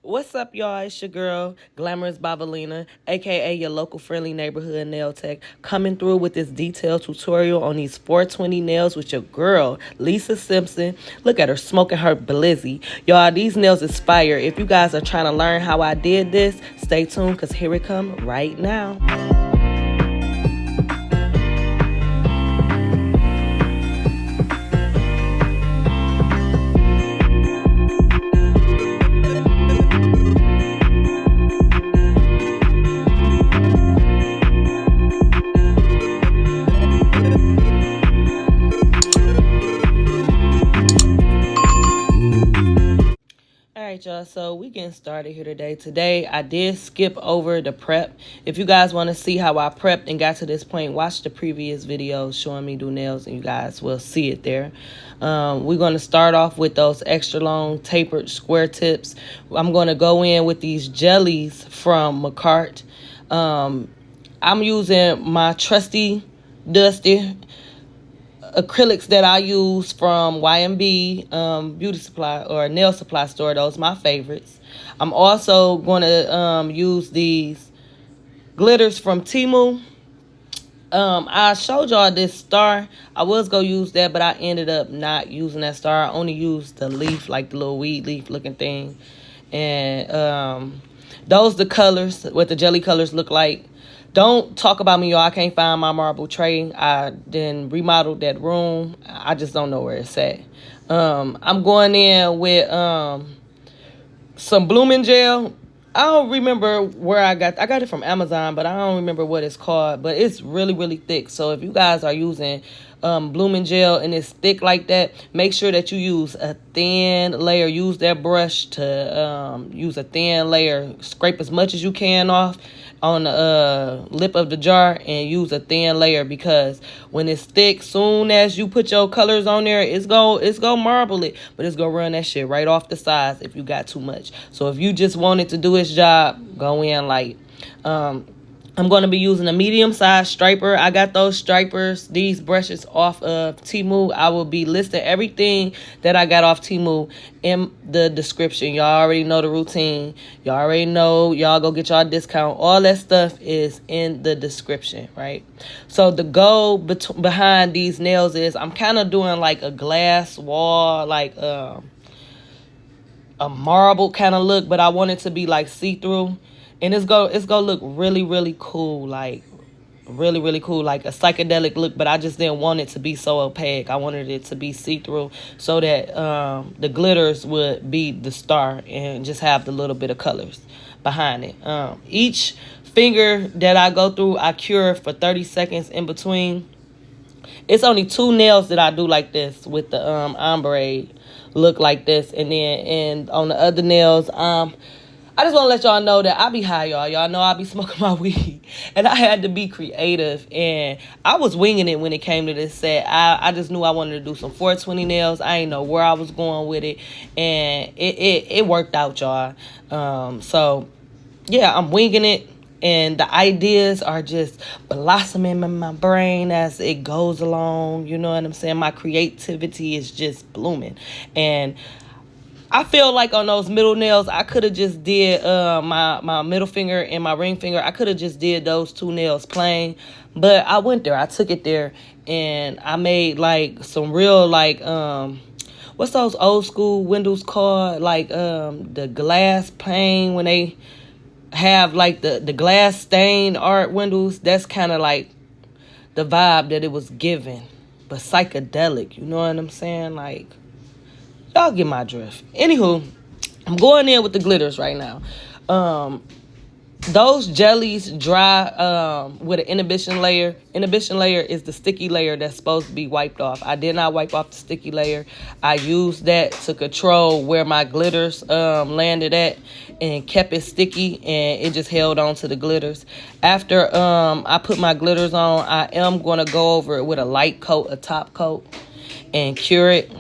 What's up, y'all? It's your girl, Glamorous Babalina, aka your local friendly neighborhood nail tech, coming through with this detailed tutorial on these 420 nails with your girl, Lisa Simpson. Look at her smoking her blizzy. Y'all, these nails is fire. If you guys are trying to learn how I did this, stay tuned because here it come right now. Alright, y'all, so we getting started here today. Today, I did skip over the prep. If you guys want to see how I prepped and got to this point, watch the previous videos showing me do nails, and you guys will see it there. We're going to start off with those extra long tapered square tips. I'm going to go in with these jellies from McCart. I'm using my trusty, dusty acrylics that I use from YMB beauty supply or nail supply store. Those are my favorites. I'm also going to use these glitters from Temu. I showed y'all this star. I was going to use that, but I ended up not using that star. I only used the leaf, like the little weed leaf looking thing. And those the colors, what the jelly colors look like. Don't talk about me, y'all. I can't find my marble tray. I then remodeled that room. I just don't know where it's at. I'm going in with some blooming gel. I don't remember where I got it from Amazon, but I don't remember what it's called. But it's really, really thick. So if you guys are using blooming gel and it's thick like that, make sure that you use a thin layer. Use that brush to use a thin layer. Scrape as much as you can off on the lip of the jar and use a thin layer, because when it's thick, soon as you put your colors on there, it's go marble it, but it's gonna run that shit right off the sides if you got too much. So if you just want it to do its job, go in light. I'm going to be using a medium-sized striper. I got those stripers, these brushes off of Temu. I will be listing everything that I got off Temu in the description. Y'all already know the routine. Y'all already know. Y'all go get y'all discount. All that stuff is in the description, right? So the goal behind these nails is I'm kind of doing like a glass wall, like a marble kind of look, but I want it to be like see-through. And it's gonna look really, really cool, like really, really cool, like a psychedelic look. But I just didn't want it to be so opaque. I wanted it to be see-through so that the glitters would be the star and just have the little bit of colors behind it. Each finger that I go through, I cure for 30 seconds in between. It's only 2 nails that I do like this with the ombre look like this, and on the other nails, I just want to let y'all know that I be high, y'all. Y'all know I be smoking my weed. And I had to be creative. And I was winging it when it came to this set. I just knew I wanted to do some 420 nails. I didn't know where I was going with it. And it worked out, y'all. So, yeah, I'm winging it. And the ideas are just blossoming in my brain as it goes along. You know what I'm saying? My creativity is just blooming. And I feel like on those middle nails, I could have just did my middle finger and my ring finger. I could have just did those 2 nails plain. But I went there. I took it there. And I made like some real like, what's those old school windows called? Like the glass pane when they have like the glass stain art windows. That's kind of like the vibe that it was given. But psychedelic. You know what I'm saying? Like, y'all get my drift. Anywho, I'm going in with the glitters right now. Those jellies dry with an inhibition layer. Inhibition layer is the sticky layer that's supposed to be wiped off. I did not wipe off the sticky layer. I used that to control where my glitters landed at and kept it sticky, and it just held on to the glitters. After I put my glitters on, I am going to go over it with a light coat, a top coat, and cure it.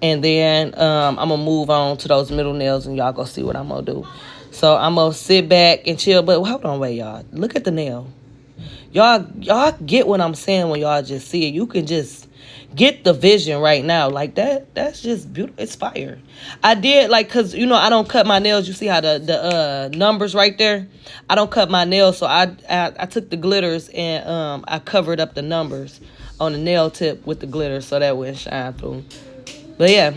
And then I'm going to move on to those middle nails, and y'all go see what I'm going to do. So I'm going to sit back and chill. But hold on, wait, y'all. Look at the nail. Y'all get what I'm saying when y'all just see it. You can just get the vision right now. Like that's just beautiful. It's fire. I did like, cause you know I don't cut my nails. You see how the numbers right there? I don't cut my nails, so I took the glitters and I covered up the numbers on the nail tip with the glitter so that wouldn't shine through. But yeah,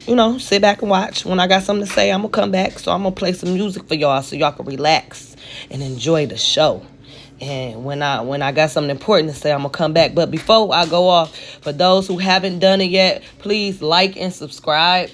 you know, sit back and watch. When I got something to say, I'm gonna come back. So I'm gonna play some music for y'all so y'all can relax and enjoy the show. And when I got something important to say, I'm gonna come back. But before I go off, for those who haven't done it yet, please like and subscribe.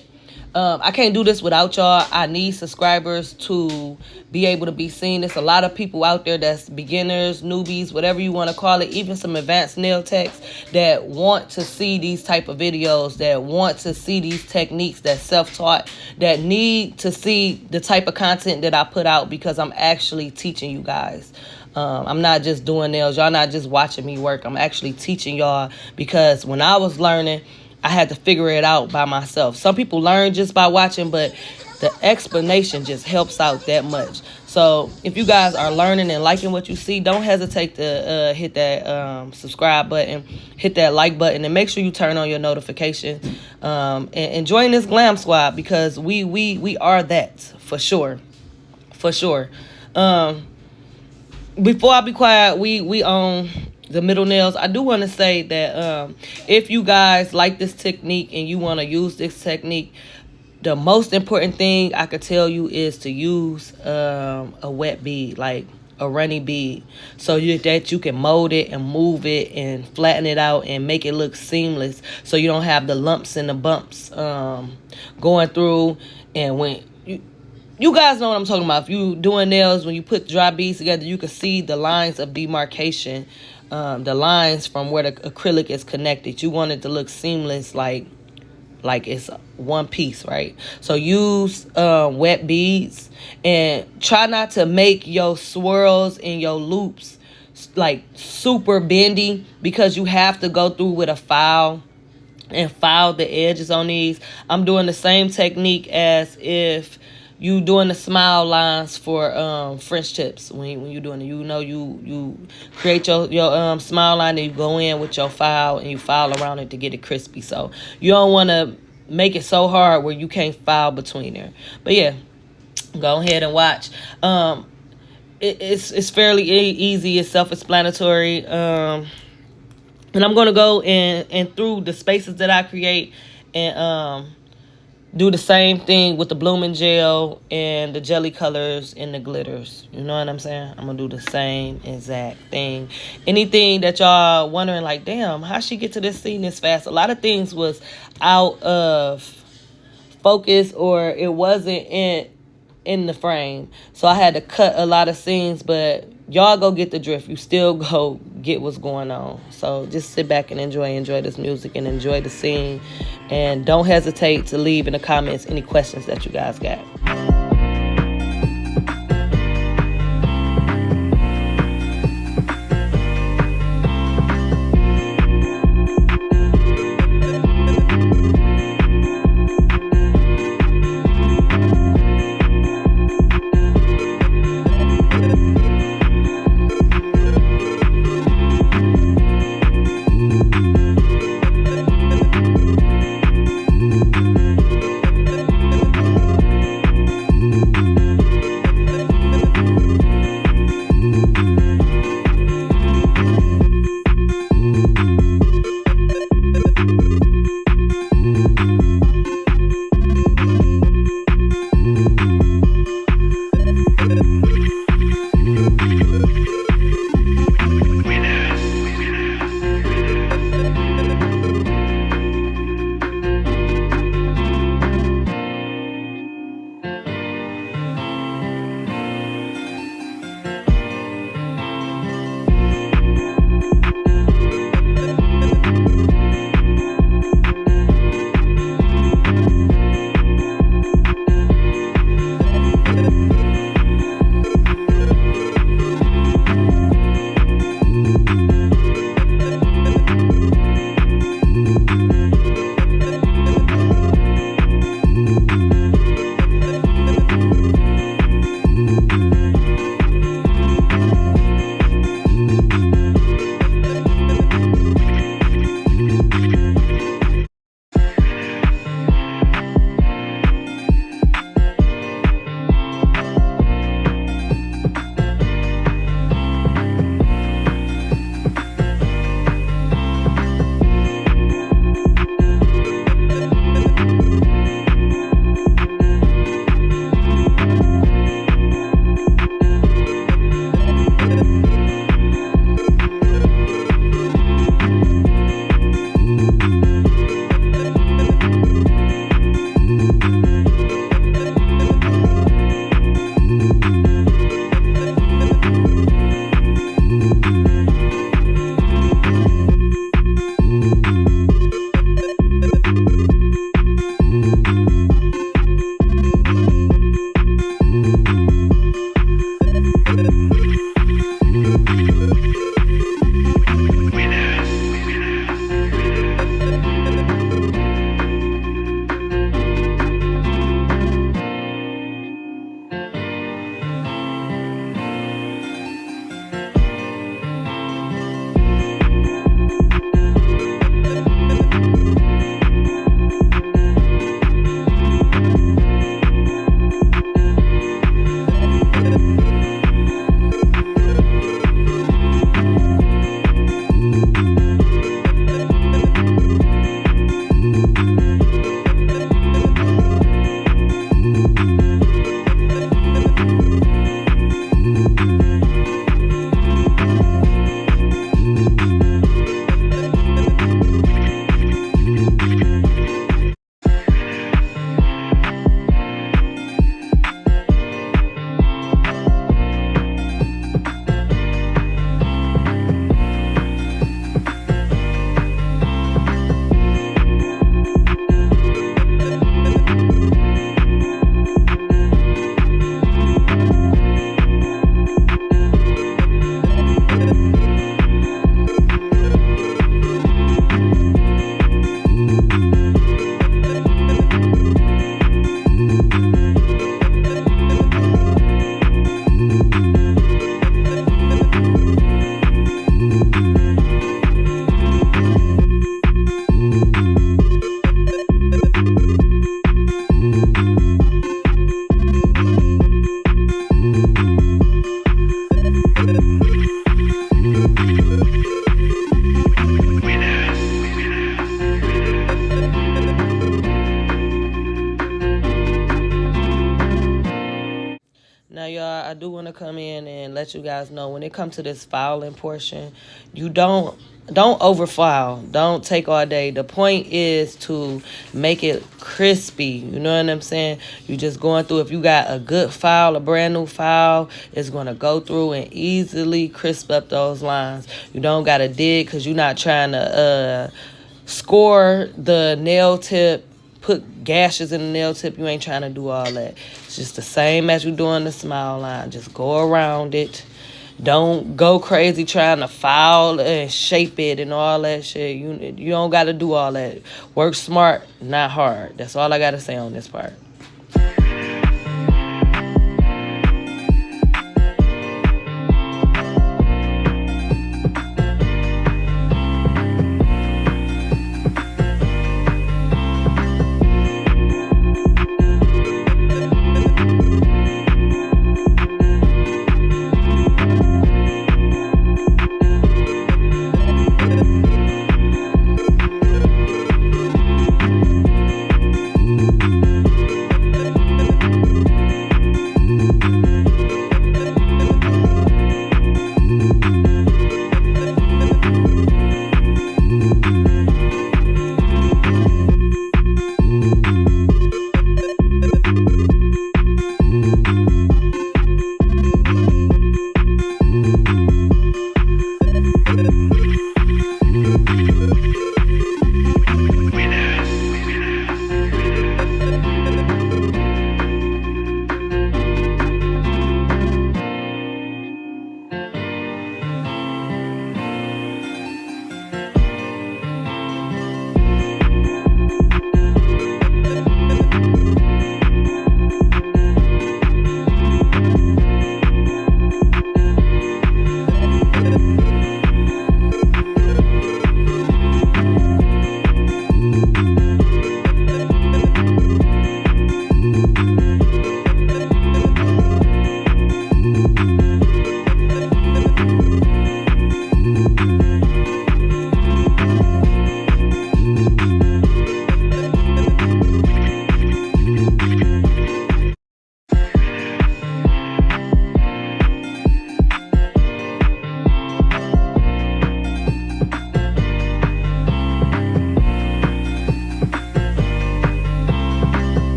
I can't do this without y'all. I need subscribers to be able to be seen. There's a lot of people out there that's beginners, newbies, whatever you want to call it, even some advanced nail techs that want to see these type of videos, that want to see these techniques, that's self-taught, that need to see the type of content that I put out because I'm actually teaching you guys. I'm not just doing nails. Y'all not just watching me work. I'm actually teaching y'all because when I was learning, I had to figure it out by myself. Some people learn just by watching, but the explanation just helps out that much. So if you guys are learning and liking what you see, don't hesitate to hit that subscribe button, hit that like button, and make sure you turn on your notification and join this glam squad because we are that for sure. Before I be quiet, we own the middle nails. I do want to say that if you guys like this technique and you want to use this technique, the most important thing I could tell you is to use a wet bead, like a runny bead, so that you can mold it and move it and flatten it out and make it look seamless, so you don't have the lumps and the bumps going through. And when you guys know what I'm talking about. If you doing nails, when you put dry beads together, you can see the lines of demarcation, the lines from where the acrylic is connected. You want it to look seamless, like it's one piece, right? So use wet beads and try not to make your swirls and your loops like super bendy because you have to go through with a file and file the edges on these. I'm doing the same technique as if you doing the smile lines for French tips. When you doing it, you know, you create your smile line and you go in with your file and you file around it to get it crispy. So you don't want to make it so hard where you can't file between there. But yeah, go ahead and watch. It's fairly easy. It's self-explanatory. And I'm gonna go and through the spaces that I create and do the same thing with the blooming gel and the jelly colors and the glitters. You know what I'm saying? I'm going to do the same exact thing. Anything that y'all wondering, like, damn, how she get to this scene this fast? A lot of things was out of focus or it wasn't in the frame. So I had to cut a lot of scenes, but y'all go get the drift. You still go get what's going on. So just sit back and enjoy this music and enjoy the scene. And don't hesitate to leave in the comments any questions that you guys got. Now, y'all, I do want to come in and let you guys know when it comes to this filing portion, you don't over file. Don't take all day. The point is to make it crispy. You know what I'm saying? You just going through. If you got a good file, a brand new file, it's gonna go through and easily crisp up those lines. You don't gotta dig because you're not trying to score the nail tip, put gashes in the nail tip. You ain't trying to do all that. It's just the same as you doing the smile line. Just go around it. Don't go crazy trying to file and shape it and all that shit. You don't got to do all that. Work smart, not hard. That's all I got to say on this part.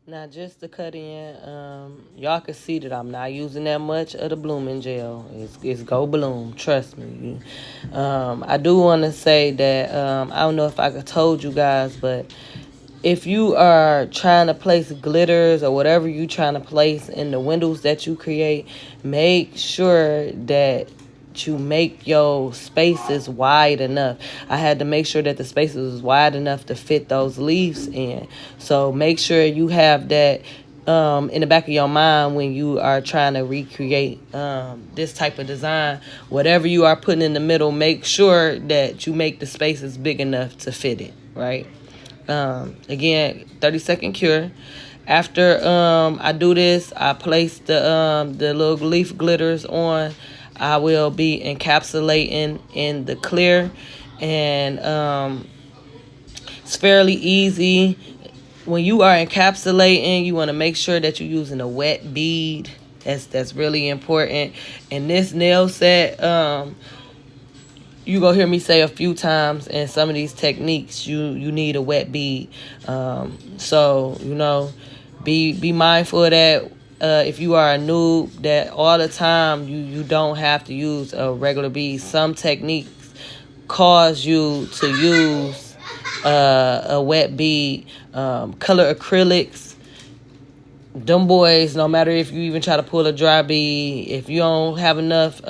Now, just to cut in, y'all can see that I'm not using that much of the blooming gel. It's Go Bloom, trust me. I do want to say that I don't know if I told you guys, but if you are trying to place glitters or whatever you trying to place in the windows that you create, make sure that you make your spaces wide enough. I had to make sure that the spaces was wide enough to fit those leaves in. So make sure you have that in the back of your mind when you are trying to recreate this type of design. Whatever you are putting in the middle, make sure that you make the spaces big enough to fit it, right? Again, 30-second cure. After I do this, I place the little leaf glitters on. I will be encapsulating in the clear, and it's fairly easy. When you are encapsulating, you want to make sure that you're using a wet bead. That's really important. And this nail set, you gonna hear me say a few times in some of these techniques, you need a wet bead. So be mindful of that. If you are a noob, that all the time you don't have to use a regular bead. Some techniques cause you to use a wet bead. Color acrylics, them boys, no matter if you even try to pull a dry bead, if you don't have enough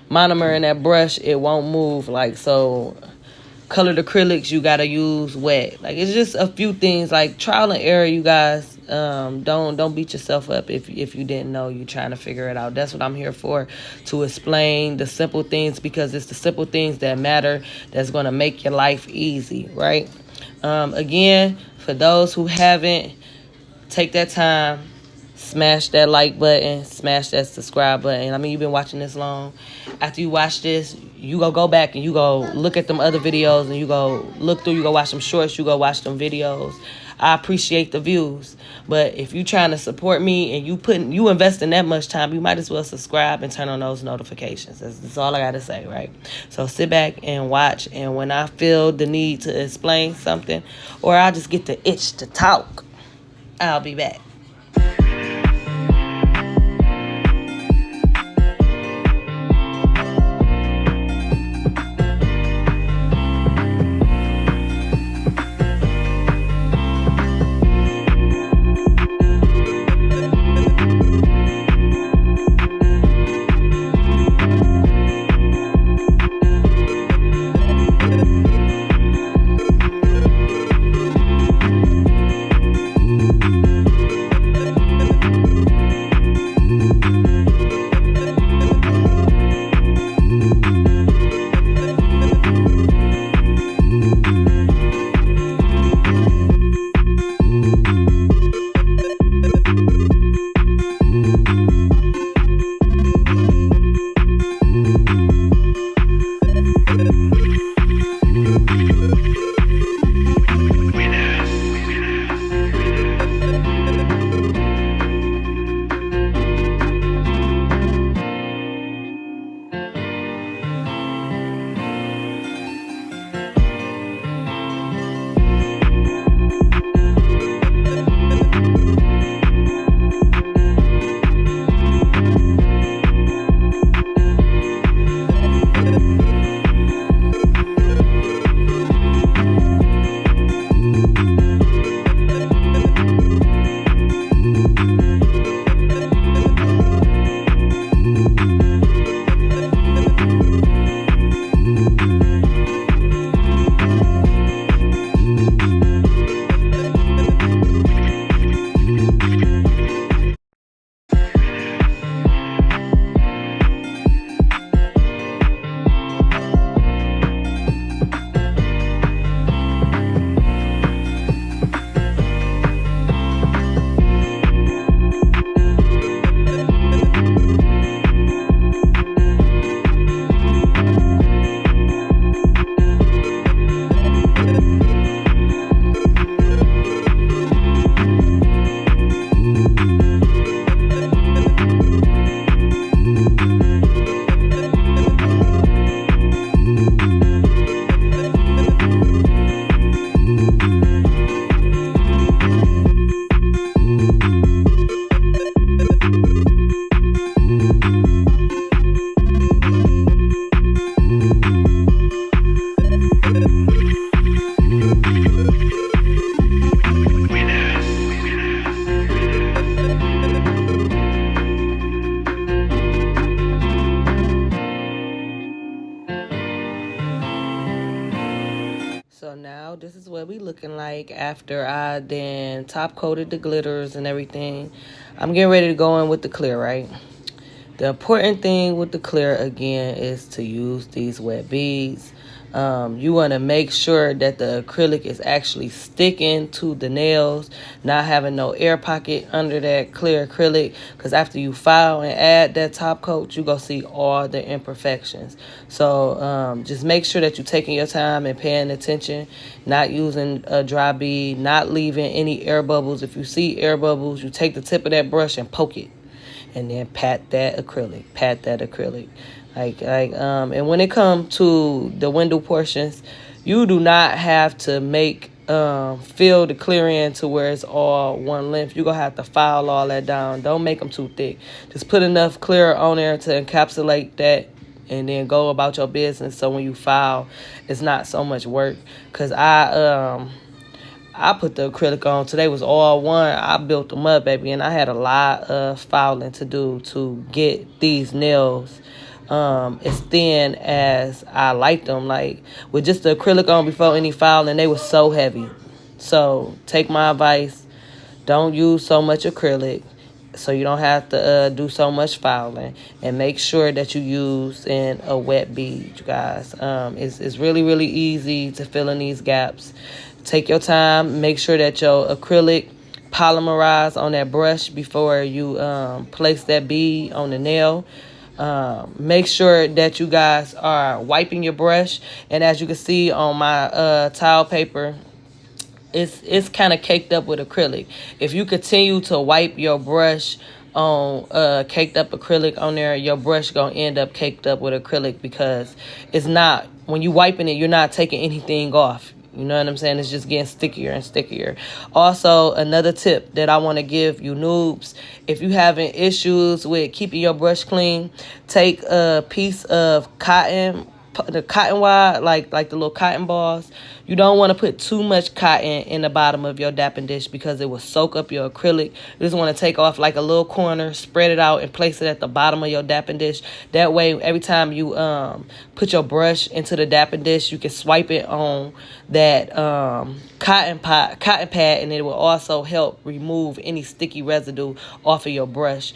monomer in that brush, it won't move. So colored acrylics, you gotta use wet. Like, it's just a few things, like trial and error, you guys. Don't beat yourself up if you didn't know. You're trying to figure it out. That's what I'm here for, to explain the simple things, because it's the simple things that matter, that's going to make your life easy, right? Again, for those who haven't, take that time, smash that like button, smash that subscribe button. I mean, you've been watching this long. After you watch this, you go back and you go look at them other videos, and you go look through, you go watch them shorts, you go watch them videos. I appreciate the views, but if you trying to support me and you investing that much time, you might as well subscribe and turn on those notifications. That's all I gotta say, right? So sit back and watch, and when I feel the need to explain something, or I just get the itch to talk, I'll be back. So now this is what we looking like after I then top coated the glitters and everything. I'm getting ready to go in with the clear, right? The important thing with the clear, again, is to use these wet beads. You want to make sure that the acrylic is actually sticking to the nails, not having no air pocket under that clear acrylic, because after you file and add that top coat, you go see all the imperfections. So just make sure that you're taking your time and paying attention, not using a dry bead, not leaving any air bubbles. If you see air bubbles, you take the tip of that brush and poke it, and then pat that acrylic. And when it comes to the window portions, you do not have to make fill the clear in to where it's all one length. You're gonna have to file all that down. Don't make them too thick. Just put enough clear on there to encapsulate that, and then go about your business. So when you file, it's not so much work. Cause I put the acrylic on. Today was all one. I built them up, baby, and I had a lot of filing to do to get these nails as thin as I like them. Like with just the acrylic on before any filing, they were so heavy. So take my advice. Don't use so much acrylic so you don't have to do so much filing, and make sure that you use in a wet bead, you guys. It's really, really easy to fill in these gaps. Take your time. Make sure that your acrylic polymerize on that brush before you place that bead on the nail. Make sure that you guys are wiping your brush, and as you can see on my tile paper, it's kind of caked up with acrylic. If you continue to wipe your brush on caked up acrylic on there, your brush gonna end up caked up with acrylic, because it's not, when you wiping it, you're not taking anything off. You know what I'm saying? It's just getting stickier and stickier. Also, another tip that I want to give you noobs, if you having issues with keeping your brush clean, take a piece of cotton, the cotton wad, like the little cotton balls. You don't want to put too much cotton in the bottom of your dapping dish, because it will soak up your acrylic. You just want to take off like a little corner, spread it out, and place it at the bottom of your dapping dish. That way, every time you put your brush into the dapping dish, you can swipe it on that cotton pad, and it will also help remove any sticky residue off of your brush.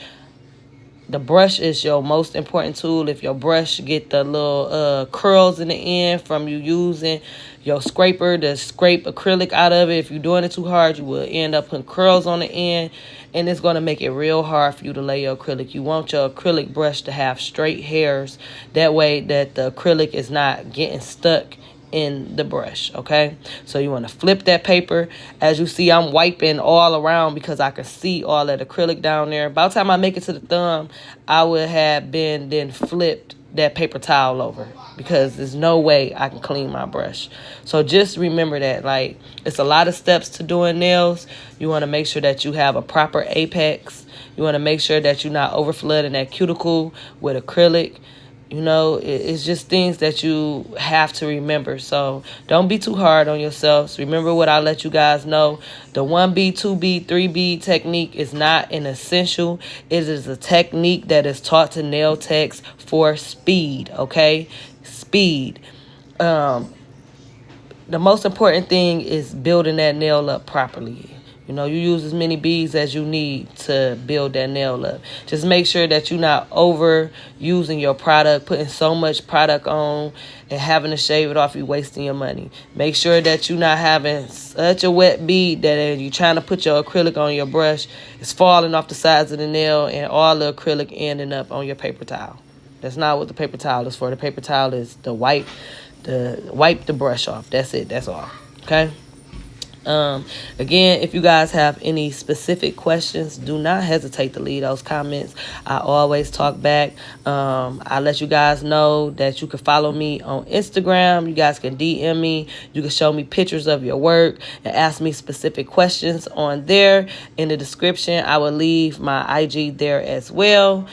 The brush is your most important tool. If your brush get the little curls in the end from you using your scraper to scrape acrylic out of it, if you're doing it too hard, you will end up putting curls on the end, and it's going to make it real hard for you to lay your acrylic. You want your acrylic brush to have straight hairs. That way that the acrylic is not getting stuck in the brush, okay? So you want to flip that paper. As you see, I'm wiping all around because I can see all that acrylic down there. By the time I make it to the thumb, I would have been then flipped that paper towel over, because there's no way I can clean my brush. So just remember that, like, it's a lot of steps to doing nails. You want to make sure that you have a proper apex. You want to make sure that you're not over flooding that cuticle with acrylic. You know, it's just things that you have to remember. So don't be too hard on yourselves. Remember what I let you guys know. The 1B, 2B, 3B technique is not an essential. It is a technique that is taught to nail techs for speed, okay? Speed. The most important thing is building that nail up properly. You know, you use as many beads as you need to build that nail up. Just make sure that you're not overusing your product, putting so much product on and having to shave it off. You're wasting your money. Make sure that you're not having such a wet bead that as you're trying to put your acrylic on your brush, it's falling off the sides of the nail and all the acrylic ending up on your paper towel. That's not what the paper towel is for. The paper towel is to wipe the brush off. That's it. That's all. Okay? Again, if you guys have any specific questions, do not hesitate to leave those comments. I always talk back. I let you guys know that you can follow me on Instagram. You guys can DM me. You can show me pictures of your work and ask me specific questions on there. In the description, I will leave my IG there as well.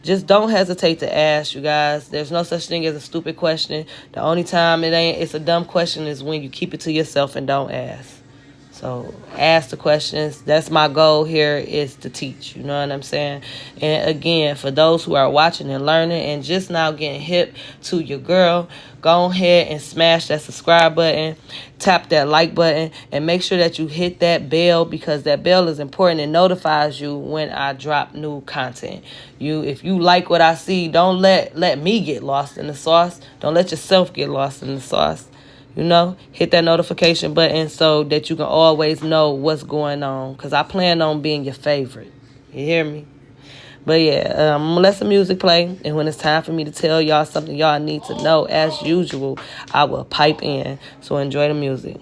Just don't hesitate to ask, you guys. There's no such thing as a stupid question. The only time it's a dumb question is when you keep it to yourself and don't ask. So ask the questions. That's my goal here, is to teach. You know what I'm saying? And again, for those who are watching and learning and just now getting hip to your girl, go ahead and smash that subscribe button, tap that like button, and make sure that you hit that bell, because that bell is important. It notifies you when I drop new content. If you like what I see, don't let me get lost in the sauce. Don't let yourself get lost in the sauce. You know, hit that notification button so that you can always know what's going on, because I plan on being your favorite. You hear me? But yeah, I'm going to let some music play, and when it's time for me to tell y'all something y'all need to know, as usual, I will pipe in. So enjoy the music.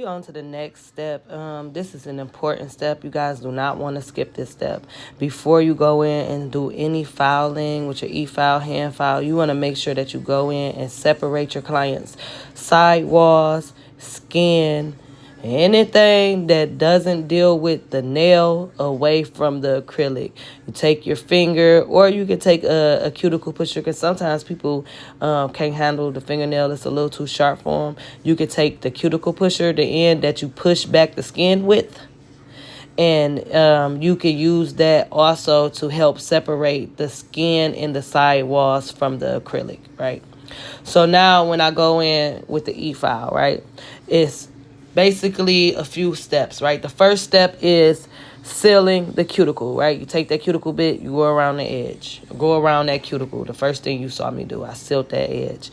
on to the next step. This is an important step. You guys do not want to skip this step. Before you go in and do any filing with your e-file, hand file, you want to make sure that you go in and separate your client's sidewalls, skin, anything that doesn't deal with the nail away from the acrylic. You take your finger, or you can take a cuticle pusher, because sometimes people can't handle the fingernail. It's a little too sharp for them. You can take the cuticle pusher, the end that you push back the skin with, and you can use that also to help separate the skin and the sidewalls from the acrylic, right? So now when I go in with the e-file, right, it's basically a few steps, right? The first step is sealing the cuticle, right? You take that cuticle bit, you go around the edge, go around that cuticle. The first thing you saw me do, I sealed that edge.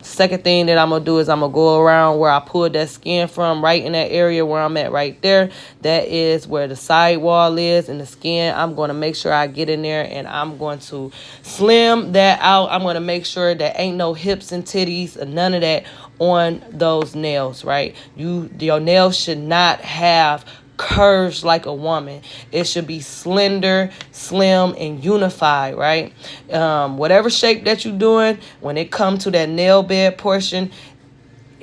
Second thing that I'm gonna do is I'm gonna go around where I pulled that skin from, right in that area where I'm at right there. That is where the sidewall is and the skin. I'm gonna make sure I get in there, and I'm going to slim that out. I'm gonna make sure that ain't no hips and titties or none of that on those nails, right? Your nails should not have curves like a woman. It should be slender, slim, and unified, right? Whatever shape that you're doing, when it comes to that nail bed portion,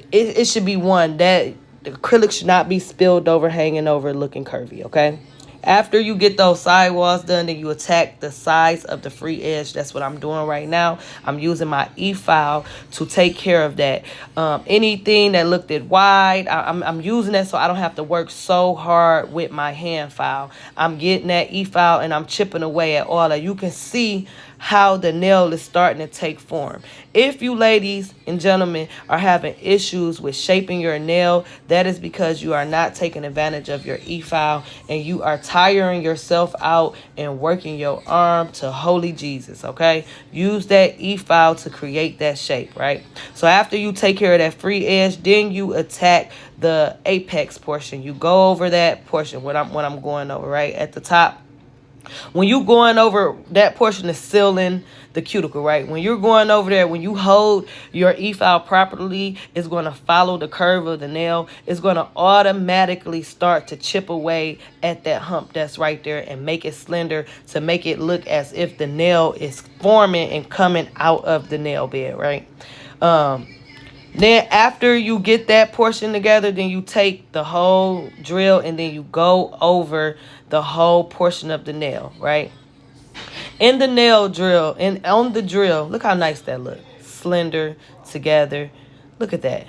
it should be one that the acrylic should not be spilled over, hanging over, looking curvy, okay? After you get those sidewalls done, then you attack the sides of the free edge. That's what I'm doing right now. I'm using my e-file to take care of that. Anything that looked at wide, I'm using that so I don't have to work so hard with my hand file. I'm getting that e-file and I'm chipping away at all that. You can see how the nail is starting to take form. If you ladies and gentlemen are having issues with shaping your nail, that is because you are not taking advantage of your e-file, and you are tiring yourself out and working your arm to holy Jesus, okay? Use that e-file to create that shape, right? So after you take care of that free edge, then you attack the apex portion. You go over that portion, what I'm going over, right? At the top, when you going over that portion is sealing the cuticle, right? When you're going over there, when you hold your e-file properly, it's going to follow the curve of the nail. It's going to automatically start to chip away at that hump that's right there and make it slender, to make it look as if the nail is forming and coming out of the nail bed, right? Then after you get that portion together, then you take the whole drill and then you go over the whole portion of the nail, right? In the nail drill and on the drill, look how nice that looks. Slender, together. Look at that.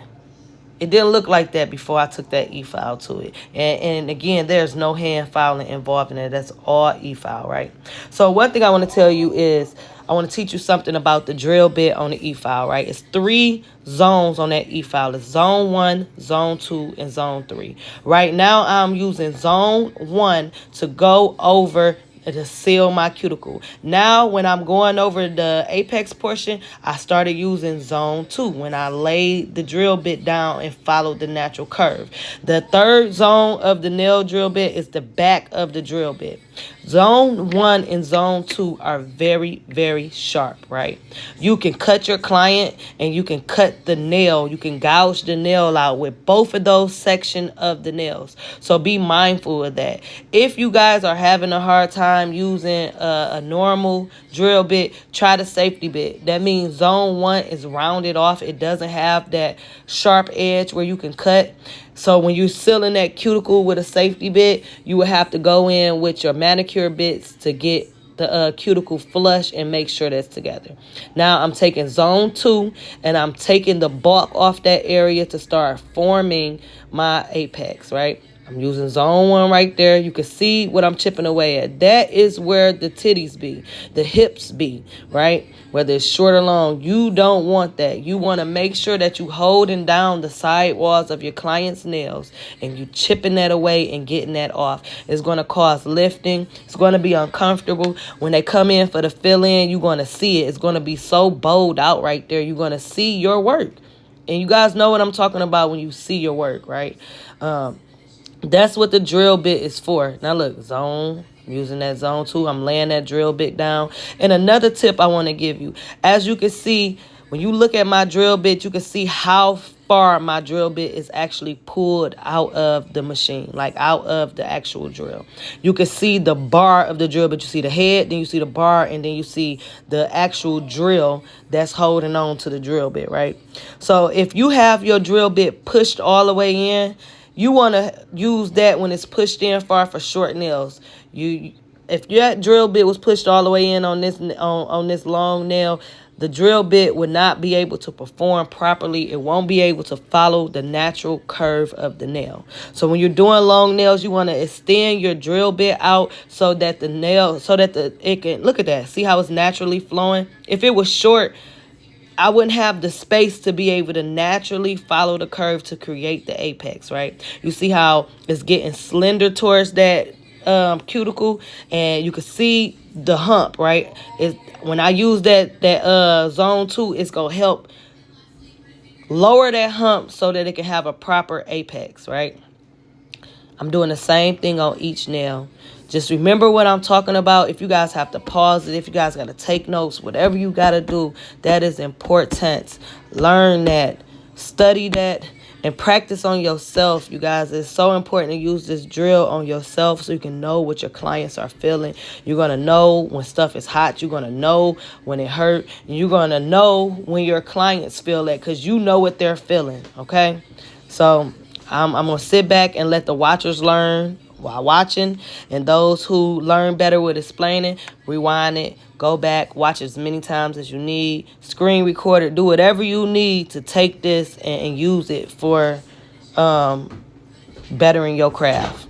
It didn't look like that before I took that e-file to it. And again, there's no hand filing involved in it. That's all e-file, right? So one thing I want to tell you is I want to teach you something about the drill bit on the e-file, right? It's 3 zones on that e-file. It's zone 1, zone 2, and zone 3. Right now, I'm using zone 1 to go over to seal my cuticle. Now, when I'm going over the apex portion, I started using zone 2 when I laid the drill bit down and followed the natural curve. The third zone of the nail drill bit is the back of the drill bit. Zone 1 and zone 2 are very, very sharp, right? You can cut your client and you can cut the nail. You can gouge the nail out with both of those sections of the nails. So be mindful of that. If you guys are having a hard time using a normal drill bit, try the safety bit. That means zone 1 is rounded off. It doesn't have that sharp edge where you can cut. So when you're sealing that cuticle with a safety bit, you will have to go in with your manicure bits to get the cuticle flush and make sure that's together. Now I'm taking zone 2 and I'm taking the bulk off that area to start forming my apex, right? I'm using zone 1 right there. You can see what I'm chipping away at. That is where the titties be, the hips be, right? Whether it's short or long, you don't want that. You want to make sure that you holding down the side walls of your client's nails and you chipping that away and getting that off. It's going to cause lifting. It's going to be uncomfortable. When they come in for the fill-in, you're going to see it. It's going to be so bowed out right there. You're going to see your work. And you guys know what I'm talking about when you see your work, right? That's what the drill bit is for. Now look, zone, I'm using that zone 2. I'm laying that drill bit down. And another tip I want to give you, as you can see, when you look at my drill bit, you can see how far my drill bit is actually pulled out of the machine, like out of the actual drill. You can see the bar of the drill, but you see the head, then you see the bar, and then you see the actual drill that's holding on to the drill bit, right? So if you have your drill bit pushed all the way in, you want to use that when it's pushed in far for short nails. If your drill bit was pushed all the way in on this long nail, the drill bit would not be able to perform properly. It won't be able to follow the natural curve of the nail. So when you're doing long nails, you want to extend your drill bit out so that it can, look at that. See how it's naturally flowing? If it was short, I wouldn't have the space to be able to naturally follow the curve to create the apex, right? You see how it's getting slender towards that cuticle, and you can see the hump, right? When I use that zone 2, it's gonna help lower that hump so that it can have a proper apex, right? I'm doing the same thing on each nail. Just remember what I'm talking about. If you guys have to pause it, if you guys got to take notes, whatever you got to do, that is important. Learn that, study that, and practice on yourself, you guys. It's so important to use this drill on yourself so you can know what your clients are feeling. You're going to know when stuff is hot. You're going to know when it hurt. You're going to know when your clients feel that because you know what they're feeling, okay? So I'm going to sit back and let the watchers learn while watching, and those who learn better with explaining, rewind it, go back, watch as many times as you need, screen record it, do whatever you need to take this and use it for bettering your craft.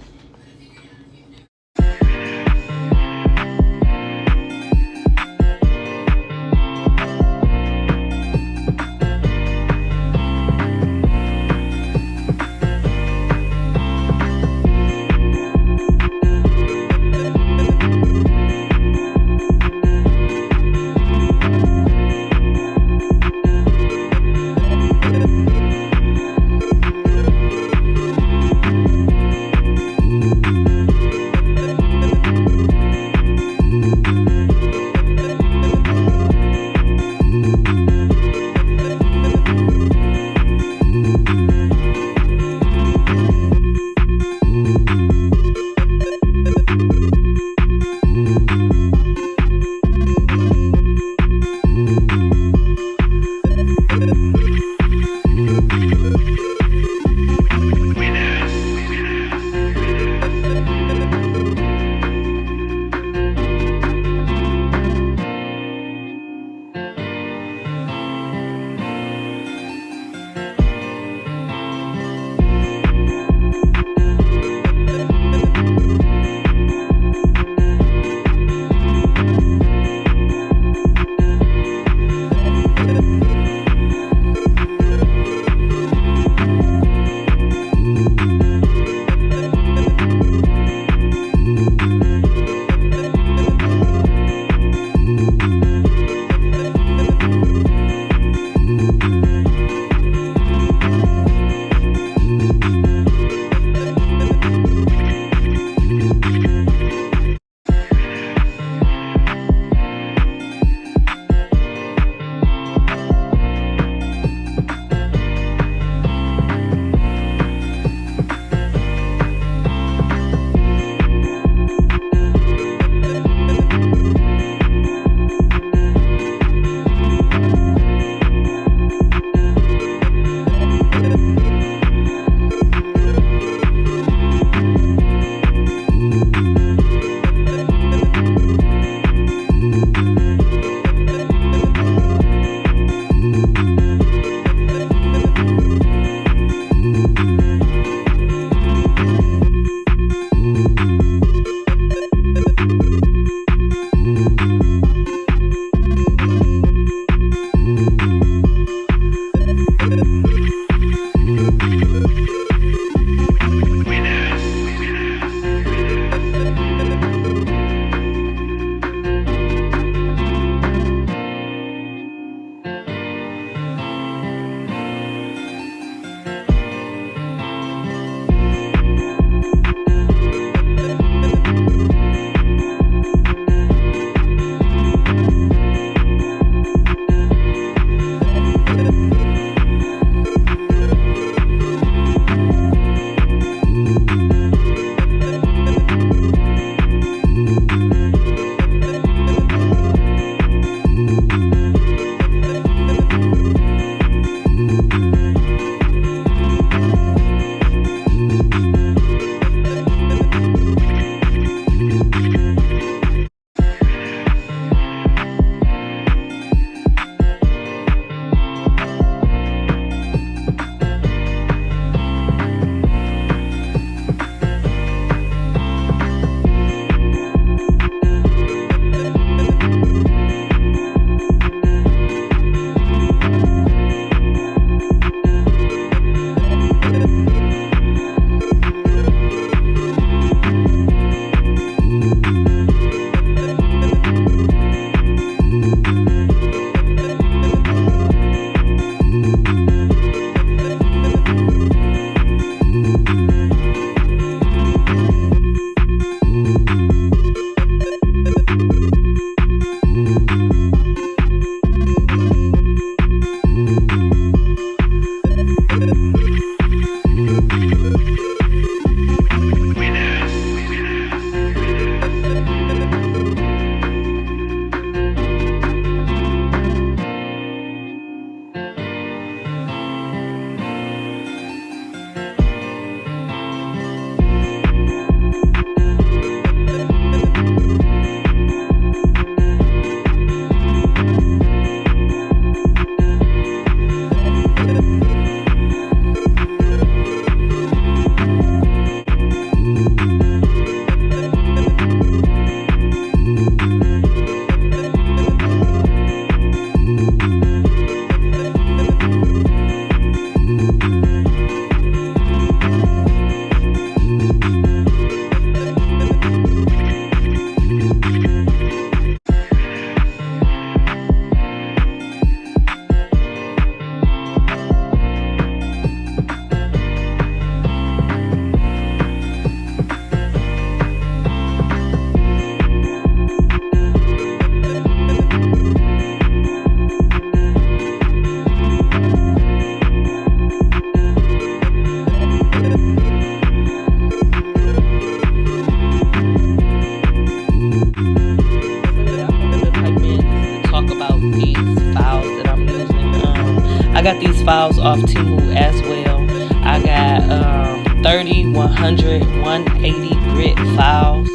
got these files off Temu as well. I got 30, 100, 180 grit files.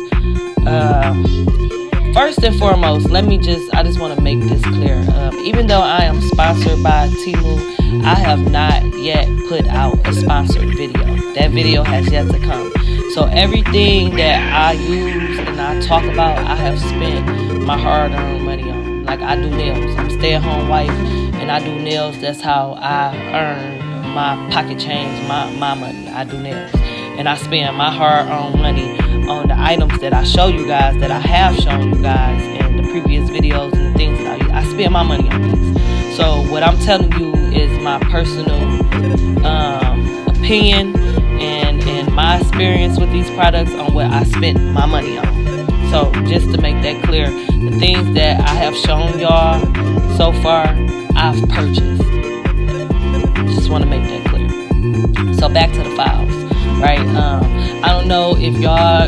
First and foremost, I just want to make this clear. Even though I am sponsored by Temu, I have not yet put out a sponsored video. That video has yet to come. So everything that I use and I talk about, I have spent my hard-earned money on. Like, I do nails. I'm a stay-at-home wife, and I do nails. That's how I earn my pocket change, my money. I do nails. And I spend my hard-earned money on the items that I show you guys, that I have shown you guys in the previous videos and the things that I spend my money on these. So what I'm telling you is my personal opinion and my experience with these products on what I spent my money on. So just to make that clear, the things that I have shown y'all so far, I've purchased. Just want to make that clear. So back to the files, right? I don't know if y'all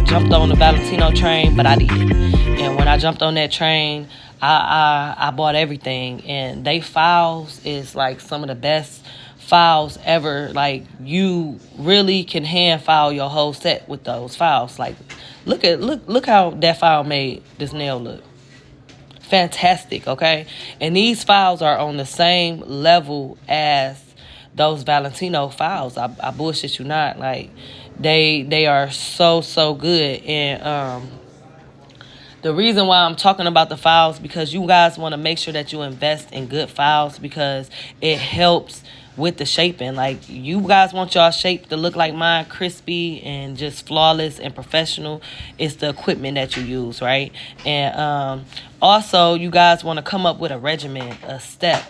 jumped on the Valentino train, but I did. And when I jumped on that train, I bought everything. And they files is like some of the best files ever. Like, you really can hand file your whole set with those files. Like, look how that file made this nail look. Fantastic, okay? And these files are on the same level as those Valentino files. I bullshit you not. Like, they are so good. And the reason why I'm talking about the files, because you guys want to make sure that you invest in good files, because it helps with the shaping. Like, you guys want y'all shape to look like mine, crispy and just flawless and professional. It's the equipment that you use, right? And also, you guys want to come up with a regimen, a step,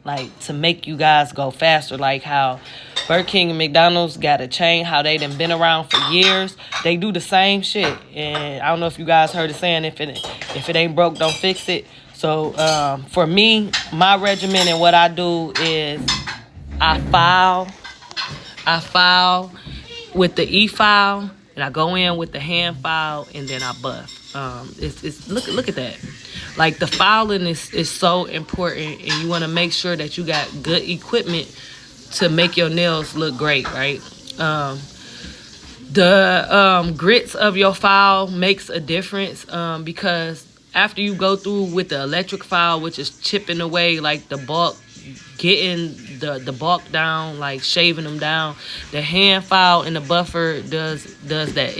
like, to make you guys go faster. Like how Burger King and McDonald's got a chain, how they done been around for years. They do the same shit. And I don't know if you guys heard the saying, if it ain't broke, don't fix it. So for me, my regimen and what I do is I file with the e-file, and I go in with the hand file, and then I buff. Look at that. Like, the filing is so important, and you want to make sure that you got good equipment to make your nails look great, right? The grits of your file makes a difference, because after you go through with the electric file, which is chipping away like the bulk, getting the bulk down, like shaving them down, the hand file and the buffer does that.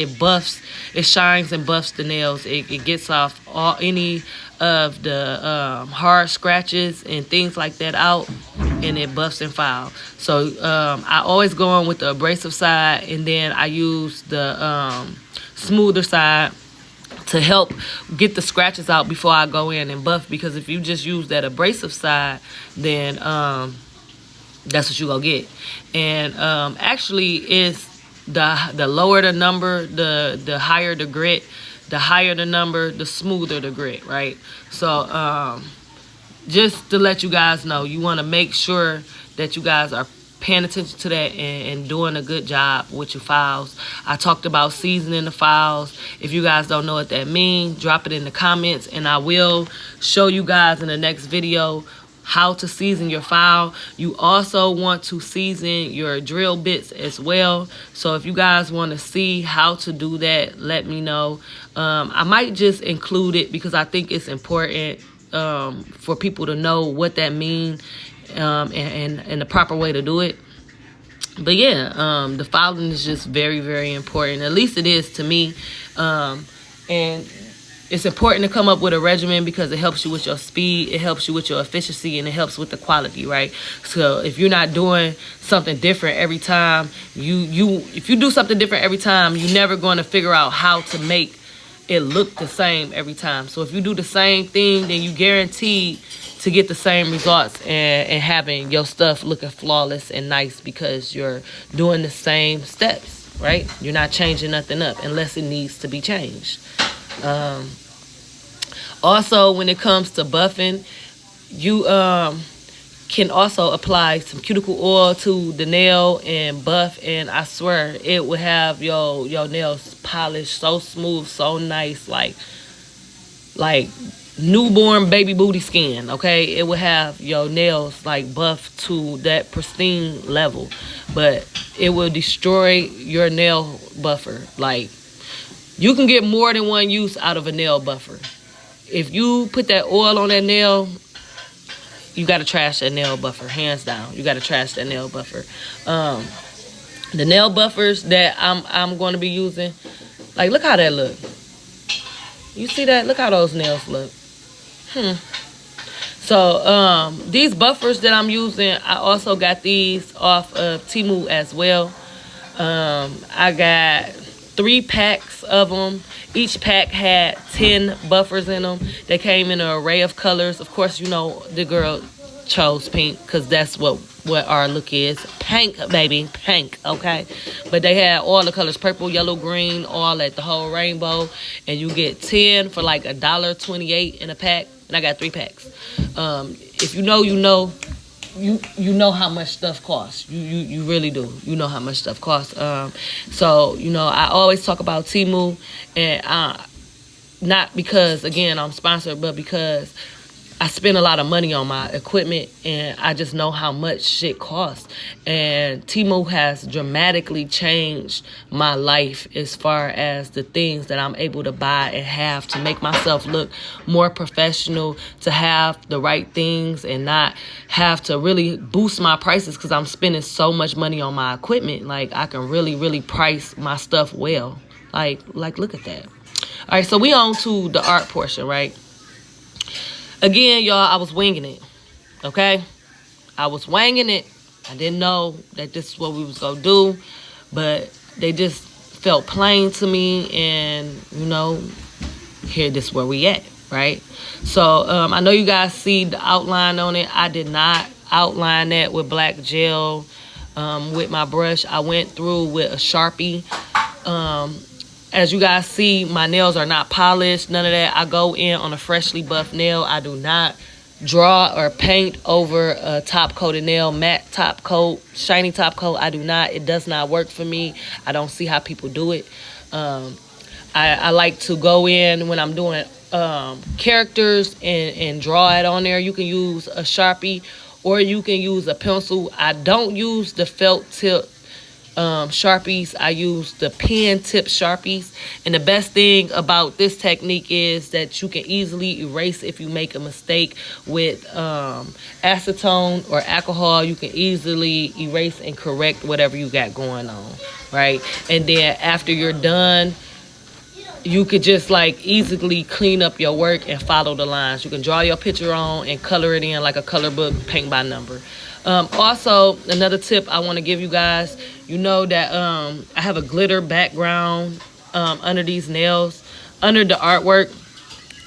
It shines and buffs the nails. It gets off any of the hard scratches and things like that out, and it buffs and file. So I always go on with the abrasive side, and then I use the smoother side to help get the scratches out before I go in and buff. Because if you just use that abrasive side, then that's what you gonna get. And actually, it's the lower the number, the higher the grit. The higher the number, the smoother the grit, right? So just to let you guys know, you want to make sure that you guys are paying attention to that and doing a good job with your files. I talked about seasoning the files. If you guys don't know what that means, drop it in the comments, and I will show you guys in the next video how to season your file. You also want to season your drill bits as well. So if you guys want to see how to do that, let me know. I might just include it because I think it's important for people to know what that means and the proper way to do it. But yeah, the filing is just very, very important. At least it is to me. And it's important to come up with a regimen because it helps you with your speed, it helps you with your efficiency, and it helps with the quality, right? So if you're not doing something different every time, if you do something different every time, you're never going to figure out how to make it look the same every time. So if you do the same thing, then you guaranteed to get the same results and having your stuff looking flawless and nice because you're doing the same steps, right? You're not changing nothing up unless it needs to be changed. Also, when it comes to buffing, you can also apply some cuticle oil to the nail and buff, and I swear it will have your nails polished so smooth, so nice, like newborn baby booty skin, okay? It will have your nails like buff to that pristine level, but it will destroy your nail buffer. Like, you can get more than one use out of a nail buffer. If you put that oil on that nail, you gotta trash that nail buffer, hands down. You gotta trash that nail buffer. The nail buffers that I'm going to be using, like, look how that look. You see that? Look how those nails look. So these buffers that I'm using, I also got these off of Temu as well. I got 3 packs of them. Each pack had 10 buffers in them. They came in an array of colors. Of course, you know the girl chose pink because that's what our look is. Pink, baby, pink, okay? But they had all the colors, purple, yellow, green, all at the whole rainbow. And you get 10 for like $1.28 in a pack. And I got 3 packs. If you know, you know. You know how much stuff costs. You really do. You know how much stuff costs. So, you know, I always talk about Temu, and not because, again, I'm sponsored, but because I spend a lot of money on my equipment, and I just know how much shit costs. And Temu has dramatically changed my life as far as the things that I'm able to buy and have to make myself look more professional, to have the right things and not have to really boost my prices because I'm spending so much money on my equipment. Like, I can really, really price my stuff well. Like look at that. All right, so we on to the art portion, right? Again, y'all, I was winging it, okay? I was winging it. I didn't know that this is what we was going to do, but they just felt plain to me, and, you know, here, this is where we at, right? So, I know you guys see the outline on it. I did not outline that with black gel with my brush. I went through with a Sharpie. As you guys see, my nails are not polished, none of that. I go in on a freshly buffed nail. I do not draw or paint over a top-coated nail, matte top coat, shiny top coat. I do not. It does not work for me. I don't see how people do it. I like to go in when I'm doing characters and draw it on there. You can use a Sharpie or you can use a pencil. I don't use the felt tip Sharpies. I use the pen tip Sharpies, and the best thing about this technique is that you can easily erase if you make a mistake with acetone or alcohol. You can easily erase and correct whatever you got going on, right? And then after you're done, you could just like easily clean up your work and follow the lines. You can draw your picture on and color it in like a color book, paint by number. Also, another tip I want to give you guys, you know that I have a glitter background under these nails, under the artwork.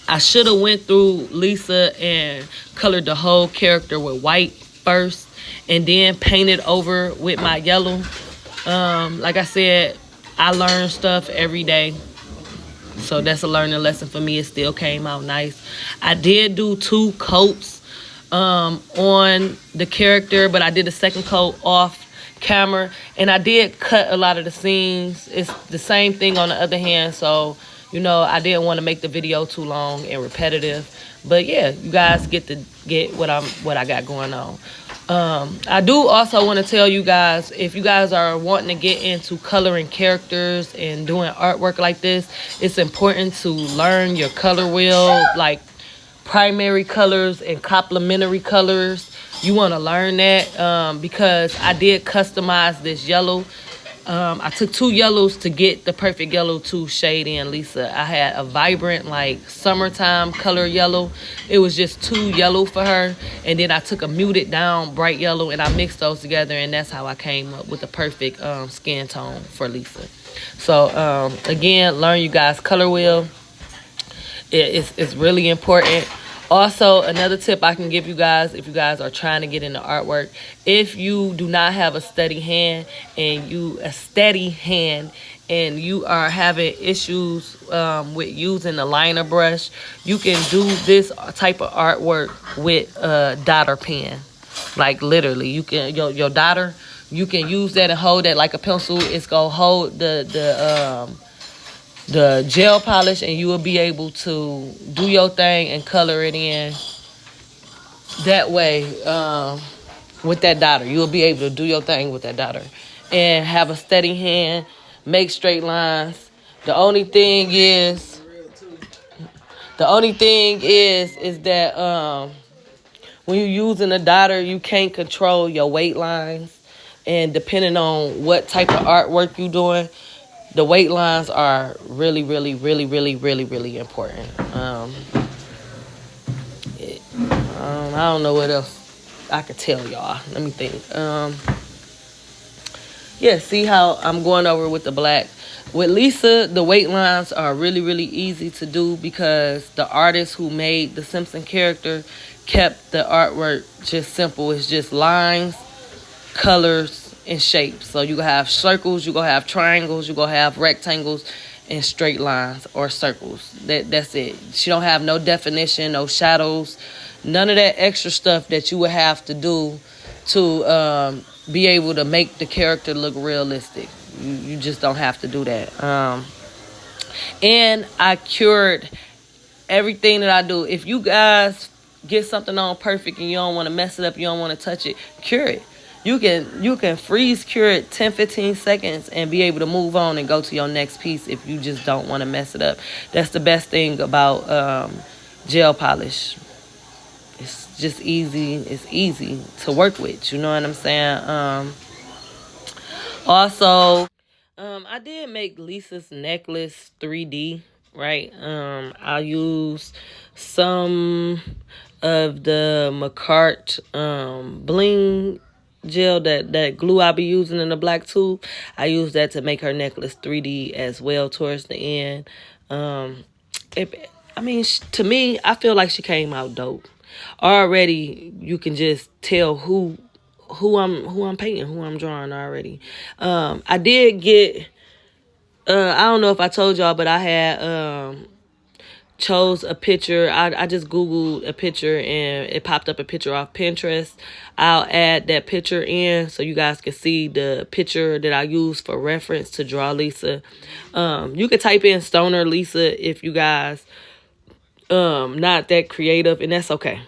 I should have went through Lisa and colored the whole character with white first and then painted over with my yellow. Like I said, I learn stuff every day. So that's a learning lesson for me. It still came out nice. I did do 2 coats on the character, but I did a second coat off camera, and I did cut a lot of the scenes. It's the same thing on the other hand, so you know I didn't want to make the video too long and repetitive. But yeah, you guys get what I got going on. I do also want to tell you guys, if you guys are wanting to get into coloring characters and doing artwork like this, it's important to learn your color wheel, like primary colors and complementary colors. You want to learn that because I did customize this yellow. I took 2 yellows to get the perfect yellow to shade in Lisa. I had a vibrant like summertime color yellow. It was just too yellow for her. And then I took a muted down bright yellow and I mixed those together, and that's how I came up with the perfect skin tone for Lisa. So again, learn you guys color wheel. It's really important. Also, another tip I can give you guys, if you guys are trying to get into artwork, if you do not have a steady hand and you are having issues with using the liner brush, you can do this type of artwork with a dotter pen. Like literally, you can your dotter, you can use that and hold that like a pencil. It's gonna hold the the gel polish, and you will be able to do your thing and color it in that way. With that dotter, you'll be able to do your thing with that dotter and have a steady hand, make straight lines. The only thing is that when you're using a dotter, you can't control your weight lines, and depending on what type of artwork you're doing, the weight lines are really, really, really, really, really, really important. I don't know what else I could tell y'all. Let me think. Yeah, see how I'm going over with the black. With Lisa, the weight lines are really, really easy to do because the artist who made the Simpson character kept the artwork just simple. It's just lines, colors, and shapes. So you gonna have circles, you gonna have triangles, you gonna have rectangles, and straight lines or circles. That's it. She don't have no definition, no shadows, none of that extra stuff that you would have to do to be able to make the character look realistic. You just don't have to do that. And I cured everything that I do. If you guys get something on perfect and you don't want to mess it up, you don't want to touch it, cure it. You can freeze cure it 10-15 seconds and be able to move on and go to your next piece if you just don't want to mess it up. That's the best thing about gel polish. It's just easy. It's easy to work with. You know what I'm saying? Also, I did make Lisa's necklace 3D, right? I'll use some of the Macart bling gel, that glue I'll be using in the black tube. I use that to make her necklace 3D as well towards the end. To me, I feel like she came out dope. Already, you can just tell who I'm painting, who I'm drawing already. I did get, I don't know if I told y'all, but I had chose a picture. I just Googled a picture and it popped up a picture off Pinterest. I'll add that picture in so you guys can see the picture that I use for reference to draw Lisa. You can type in Stoner Lisa if you guys not that creative, and that's okay.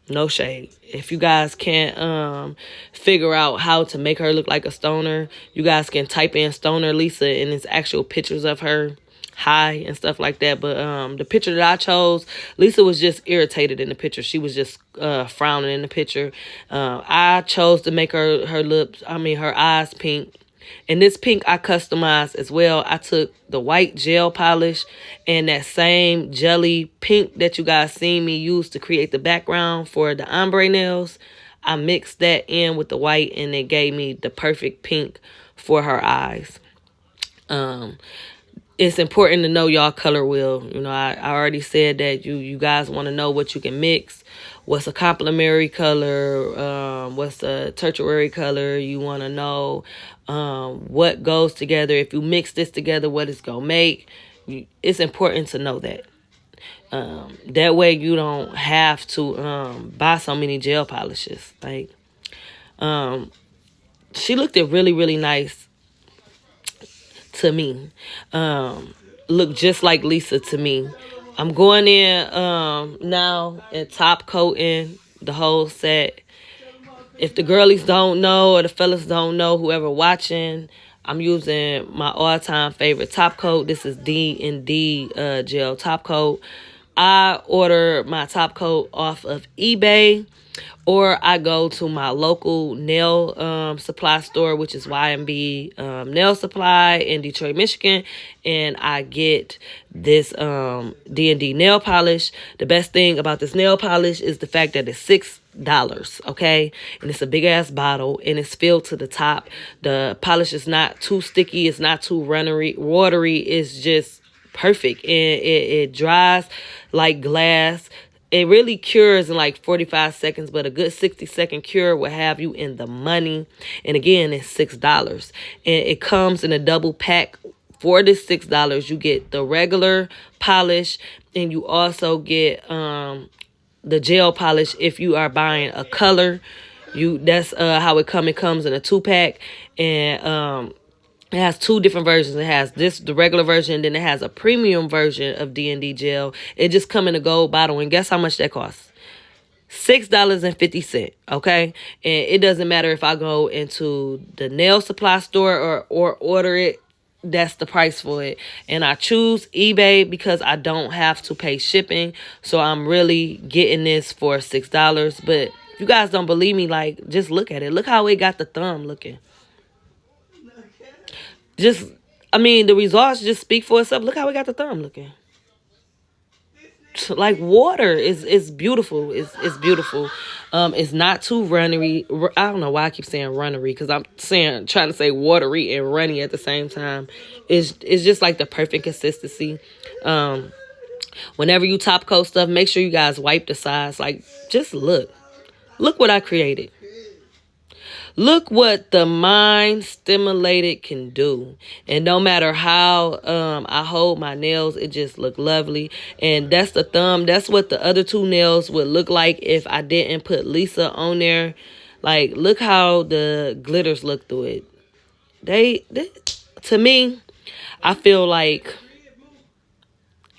No shade. If you guys can't figure out how to make her look like a stoner, you guys can type in Stoner Lisa and it's actual pictures of her high and stuff like that. But the picture that I chose, Lisa was just irritated in the picture. She was just frowning in the picture. I chose to make her eyes pink. And this pink I customized as well. I took the white gel polish and that same jelly pink that you guys seen me use to create the background for the ombre nails. I mixed that in with the white and it gave me the perfect pink for her eyes. It's important to know y'all color wheel. You know, I already said that you guys want to know what you can mix. What's a complementary color? What's a tertiary color? You want to know what goes together. If you mix this together, what it's going to make. It's important to know that. That way you don't have to buy so many gel polishes. Like, she looked it really, really nice to me. Look just like Lisa to me. I'm going in now and top coating the whole set. If the girlies don't know or the fellas don't know, whoever watching, I'm using my all-time favorite top coat. This is D&D gel top coat. I order my top coat off of eBay, or I go to my local nail supply store, which is Y&B Nail Supply in Detroit, Michigan, and I get this D&D nail polish. The best thing about this nail polish is the fact that it's $6, okay? And it's a big-ass bottle, and it's filled to the top. The polish is not too sticky. It's not too watery. It's just perfect, and it dries like glass. It really cures in like 45 seconds, but a good 60-second cure will have you in the money. And again, it's $6. And it comes in a double pack. For this $6, you get the regular polish, and you also get the gel polish if you are buying a color. That's how it comes. It comes in a 2-pack. And It has two different versions. It has the regular version, and then it has a premium version of D&D gel. It just come in a gold bottle, and guess how much that costs? $6.50. Okay, and it doesn't matter if I go into the nail supply store or order it. That's the price for it. And I choose eBay because I don't have to pay shipping. So I'm really getting this for $6. But if you guys don't believe me, like, just look at it. Look how it got the thumb looking. The results just speak for itself. Look how it got the thumb looking. Like water is beautiful. It's beautiful. It's not too runnery. I don't know why I keep saying runnery, because I'm trying to say watery and runny at the same time. It's just like the perfect consistency. Whenever you top coat stuff, make sure you guys wipe the sides. Like, just look what I created. Look what the mind stimulated can do. And no matter how I hold my nails, it just look lovely. And that's the thumb. That's what the other two nails would look like if I didn't put Lisa on there. Like, look how the glitters look through it. They to me, I feel like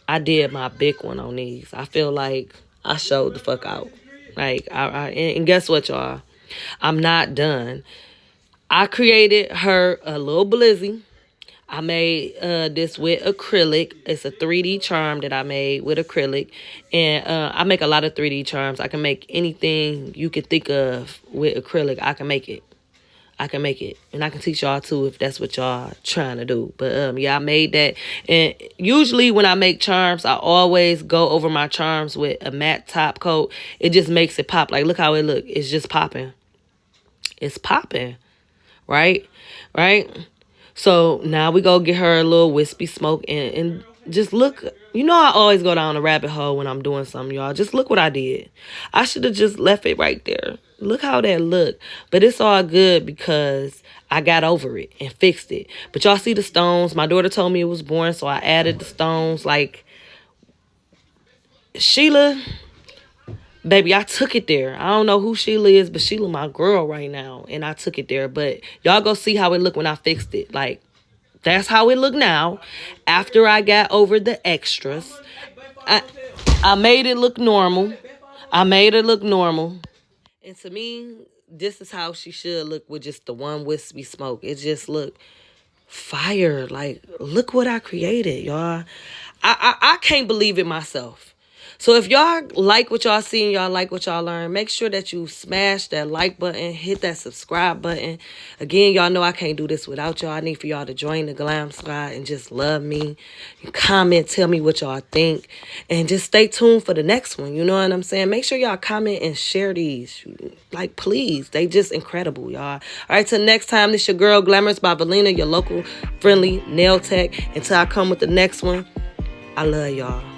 I did my big one on these. I feel like I showed the fuck out. Like, and guess what, y'all? I'm not done. I created her a little blizzy. I made this with acrylic. It's a 3D charm that I made with acrylic. And I make a lot of 3D charms. I can make anything you can think of with acrylic. I can make it. And I can teach y'all too if that's what y'all trying to do. But yeah, I made that. And usually when I make charms, I always go over my charms with a matte top coat. It just makes it pop. Like, look how it look. It's just popping. It's popping. Right? So now we go get her a little wispy smoke and just look. You know, I always go down a rabbit hole when I'm doing something, y'all. Just look what I did. I should have just left it right there. Look how that looked. But it's all good because I got over it and fixed it. But y'all see the stones. My daughter told me it was boring, so I added the stones. Like, Sheila, baby, I took it there. I don't know who Sheila is, but Sheila my girl right now. And I took it there. But y'all go see how it looked when I fixed it. Like, that's how it look now. After I got over the extras, I made it look normal. And to me, this is how she should look with just the one wispy smoke. It just look fire. Like, look what I created, y'all. I can't believe it myself. So if y'all like what y'all see and y'all like what y'all learn, make sure that you smash that like button, hit that subscribe button. Again, y'all know I can't do this without y'all. I need for y'all to join the Glam Squad and just love me. Comment, tell me what y'all think. And just stay tuned for the next one. You know what I'm saying? Make sure y'all comment and share these. Like, please. They just incredible, y'all. All right, till next time, this your girl, Glamorous by Valina, your local friendly nail tech. Until I come with the next one, I love y'all.